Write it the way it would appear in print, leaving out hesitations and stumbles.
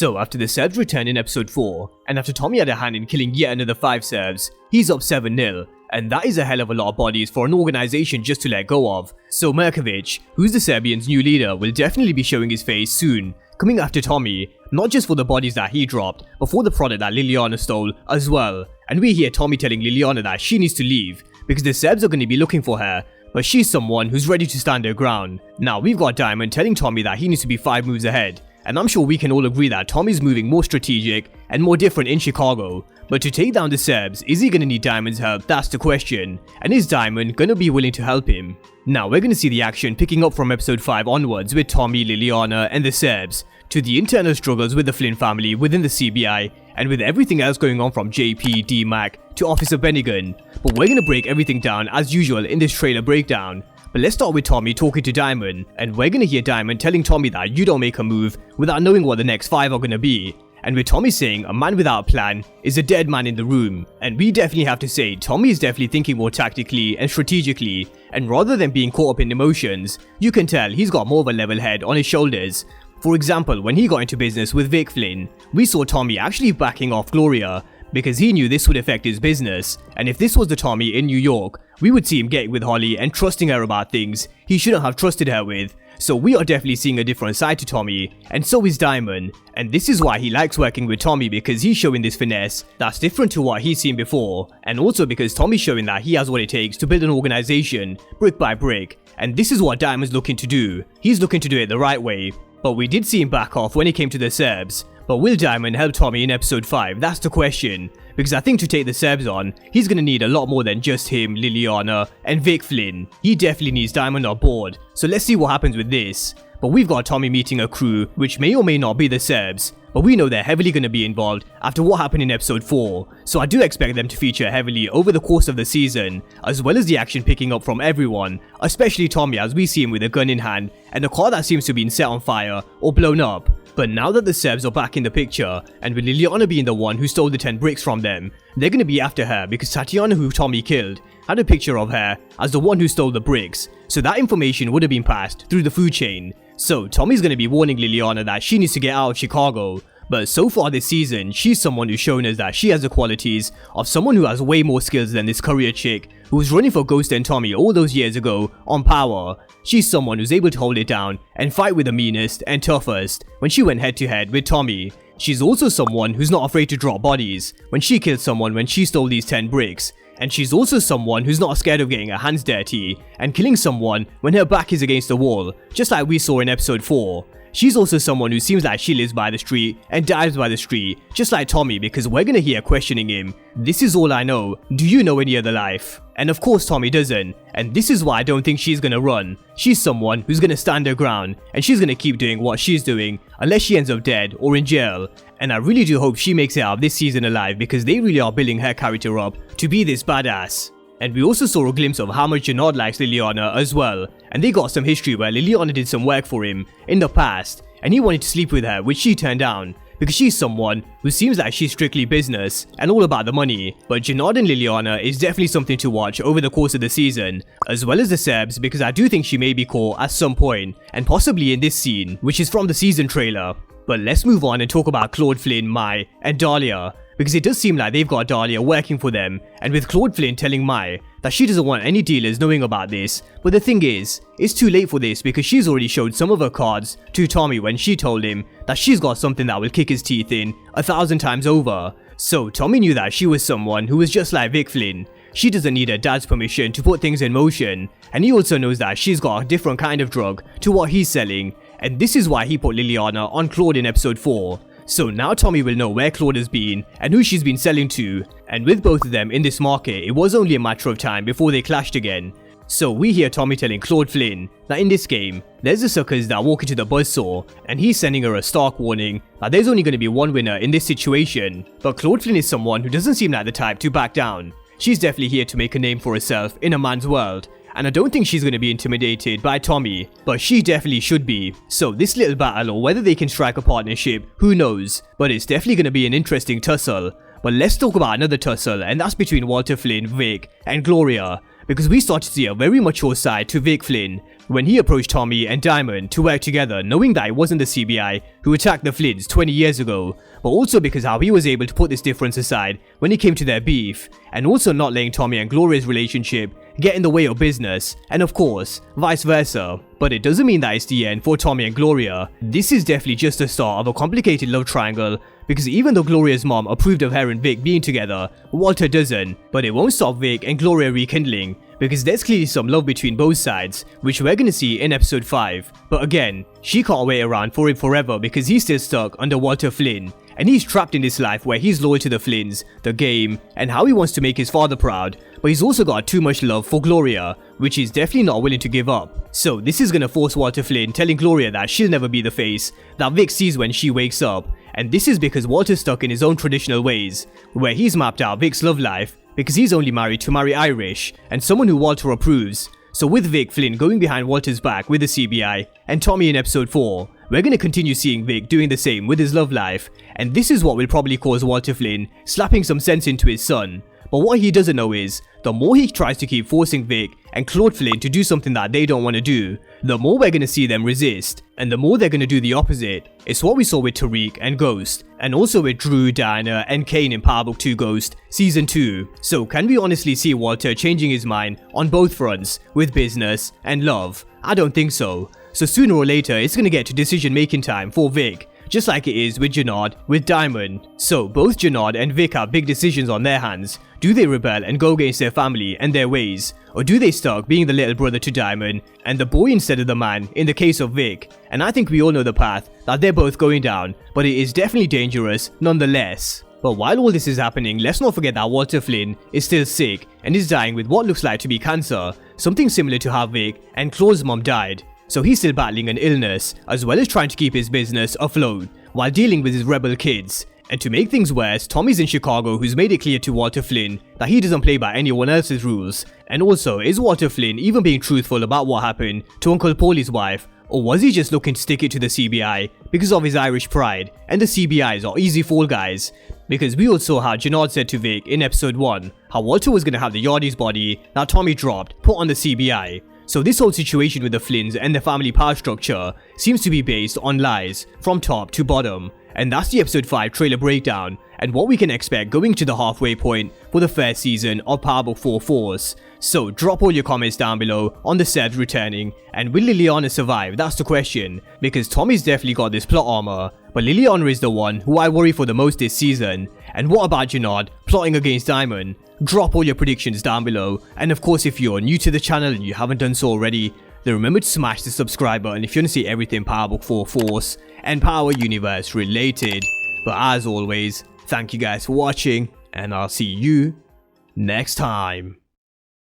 So after the Serbs returned in episode 4, and after Tommy had a hand in killing yet another 5 Serbs, he's up 7-0, and that is a hell of a lot of bodies for an organization just to let go of. So Merkovic, who's the Serbians' new leader, will definitely be showing his face soon, coming after Tommy, not just for the bodies that he dropped, but for the product that Liliana stole as well. And we hear Tommy telling Liliana that she needs to leave, because the Serbs are going to be looking for her, but she's someone who's ready to stand her ground. Now we've got Diamond telling Tommy that he needs to be 5 moves ahead, and I'm sure we can all agree that Tommy's moving more strategic and more different in Chicago. But to take down the Serbs, is he going to need Diamond's help? That's the question. And is Diamond going to be willing to help him? Now we're going to see the action picking up from episode 5 onwards with Tommy, Liliana and the Serbs, to the internal struggles with the Flynn family within the CBI, and with everything else going on from JP, D-Mac to Officer Bennigan. But we're going to break everything down as usual in this trailer breakdown. But let's start with Tommy talking to Diamond, and we're gonna hear Diamond telling Tommy that you don't make a move without knowing what the next 5 are gonna be. And with Tommy saying a man without a plan is a dead man in the room. And we definitely have to say Tommy is definitely thinking more tactically and strategically, and rather than being caught up in emotions, you can tell he's got more of a level head on his shoulders. For example, when he got into business with Vic Flynn, we saw Tommy actually backing off Gloria, because he knew this would affect his business, and if this was the Tommy in New York, we would see him getting with Holly and trusting her about things he shouldn't have trusted her with. So we are definitely seeing a different side to Tommy, and so is Diamond, and this is why he likes working with Tommy, because he's showing this finesse that's different to what he's seen before, and also because Tommy's showing that he has what it takes to build an organization brick by brick, and this is what Diamond's looking to do. He's looking to do it the right way. But we did see him back off when it came to the Serbs. But will Diamond help Tommy in episode 5? That's the question. Because I think to take the Serbs on, he's gonna need a lot more than just him, Liliana, and Vic Flynn. He definitely needs Diamond on board. So let's see what happens with this. But we've got Tommy meeting a crew, which may or may not be the Serbs. But we know they're heavily going to be involved after what happened in episode 4, so I do expect them to feature heavily over the course of the season, as well as the action picking up from everyone, especially Tommy as we see him with a gun in hand and a car that seems to be set on fire or blown up. But now that the Serbs are back in the picture, and with Liliana being the one who stole the 10 bricks from them, they're going to be after her because Tatiana, who Tommy killed, had a picture of her as the one who stole the bricks, so that information would have been passed through the food chain. So Tommy's going to be warning Liliana that she needs to get out of Chicago. But so far this season, she's someone who's shown us that she has the qualities of someone who has way more skills than this courier chick who was running for Ghost and Tommy all those years ago on Power. She's someone who's able to hold it down and fight with the meanest and toughest when she went head to head with Tommy. She's also someone who's not afraid to drop bodies when she killed someone when she stole these 10 bricks. And she's also someone who's not scared of getting her hands dirty and killing someone when her back is against the wall, just like we saw in episode 4. She's also someone who seems like she lives by the street and dives by the street, just like Tommy, because we're gonna hear questioning him. This is all I know. Do you know any other life? And of course Tommy doesn't, and this is why I don't think she's gonna run. She's someone who's gonna stand her ground, and she's gonna keep doing what she's doing unless she ends up dead or in jail. And I really do hope she makes it out of this season alive, because they really are building her character up to be this badass. And we also saw a glimpse of how much Janard likes Liliana as well, and they got some history where Liliana did some work for him in the past, and he wanted to sleep with her, which she turned down, because she's someone who seems like she's strictly business and all about the money. But Janard and Liliana is definitely something to watch over the course of the season, as well as the Serbs, because I do think she may be caught at some point, and possibly in this scene, which is from the season trailer. But let's move on and talk about Claude Flynn, Mai, and Dahlia, because it does seem like they've got Dahlia working for them, and with Claude Flynn telling Mai that she doesn't want any dealers knowing about this. But the thing is, it's too late for this, because she's already showed some of her cards to Tommy when she told him that she's got something that will kick his teeth in 1,000 times over. So Tommy knew that she was someone who was just like Vic Flynn. She doesn't need her dad's permission to put things in motion, and he also knows that she's got a different kind of drug to what he's selling, and this is why he put Liliana on Claude in episode 4. So now Tommy will know where Claude has been and who she's been selling to, and with both of them in this market, it was only a matter of time before they clashed again. So we hear Tommy telling Claude Flynn that in this game, there's the suckers that walk into the buzzsaw, and he's sending her a stark warning that there's only going to be one winner in this situation. But Claude Flynn is someone who doesn't seem like the type to back down. She's definitely here to make a name for herself in a man's world, and I don't think she's going to be intimidated by Tommy, but she definitely should be. So this little battle, or whether they can strike a partnership, who knows, but it's definitely going to be an interesting tussle. But let's talk about another tussle, and that's between Walter Flynn, Vic, and Gloria, because we start to see a very mature side to Vic Flynn when he approached Tommy and Diamond to work together, knowing that it wasn't the CBI who attacked the Flints 20 years ago, but also because how he was able to put this difference aside when it came to their beef, and also not letting Tommy and Gloria's relationship get in the way of business, and of course, vice versa. But it doesn't mean that it's the end for Tommy and Gloria. This is definitely just the start of a complicated love triangle, because even though Gloria's mom approved of her and Vic being together, Walter doesn't, but it won't stop Vic and Gloria rekindling, because there's clearly some love between both sides, which we're gonna see in episode 5. But again, she can't wait around for him forever because he's still stuck under Walter Flynn, and he's trapped in this life where he's loyal to the Flynns, the game, and how he wants to make his father proud, but he's also got too much love for Gloria, which he's definitely not willing to give up. So this is gonna force Walter Flynn telling Gloria that she'll never be the face that Vic sees when she wakes up, and this is because Walter's stuck in his own traditional ways, where he's mapped out Vic's love life because he's only married to marry Irish, and someone who Walter approves. So with Vic Flynn going behind Walter's back with the CBI, and Tommy in episode 4, we're gonna continue seeing Vic doing the same with his love life, and this is what will probably cause Walter Flynn slapping some sense into his son. But what he doesn't know is, the more he tries to keep forcing Vic and Claude Flynn to do something that they don't want to do, the more we're gonna see them resist, and the more they're gonna do the opposite. It's what we saw with Tariq and Ghost, and also with Drew, Diana, and Kane in Power Book 2 Ghost Season 2. So can we honestly see Walter changing his mind on both fronts, with business and love? I don't think so. So sooner or later, it's gonna get to decision making time for Vic, just like it is with Jannard with Diamond. So both Jannard and Vic have big decisions on their hands. Do they rebel and go against their family and their ways? Or do they start being the little brother to Diamond and the boy instead of the man in the case of Vic? And I think we all know the path that they're both going down, but it is definitely dangerous nonetheless. But while all this is happening, let's not forget that Walter Flynn is still sick and is dying with what looks like to be cancer, something similar to how Vic and Claude's mom died. So he's still battling an illness, as well as trying to keep his business afloat, while dealing with his rebel kids. And to make things worse, Tommy's in Chicago, who's made it clear to Walter Flynn that he doesn't play by anyone else's rules. And also, is Walter Flynn even being truthful about what happened to Uncle Paulie's wife? Or was he just looking to stick it to the CBI because of his Irish pride? And the CBIs are easy fall guys. Because we all saw how Jannard said to Vic in episode 1, how Walter was going to have the Yardie's body that Tommy dropped put on the CBI. So this whole situation with the Flynns and their family power structure seems to be based on lies from top to bottom. And that's the episode 5 trailer breakdown and what we can expect going to the halfway point for the first season of Power Book 4 Force. So drop all your comments down below on the Serbs returning, and will Liliana survive? That's the question, because Tommy's definitely got this plot armor, but Liliana is the one who I worry for the most this season. And what about Jannard plotting against Diamond? Drop all your predictions down below, and of course if you're new to the channel and you haven't done so already, then remember to smash the subscribe button if you want to see everything Power Book 4 Force and Power Universe related. But as always, thank you guys for watching, and I'll see you next time.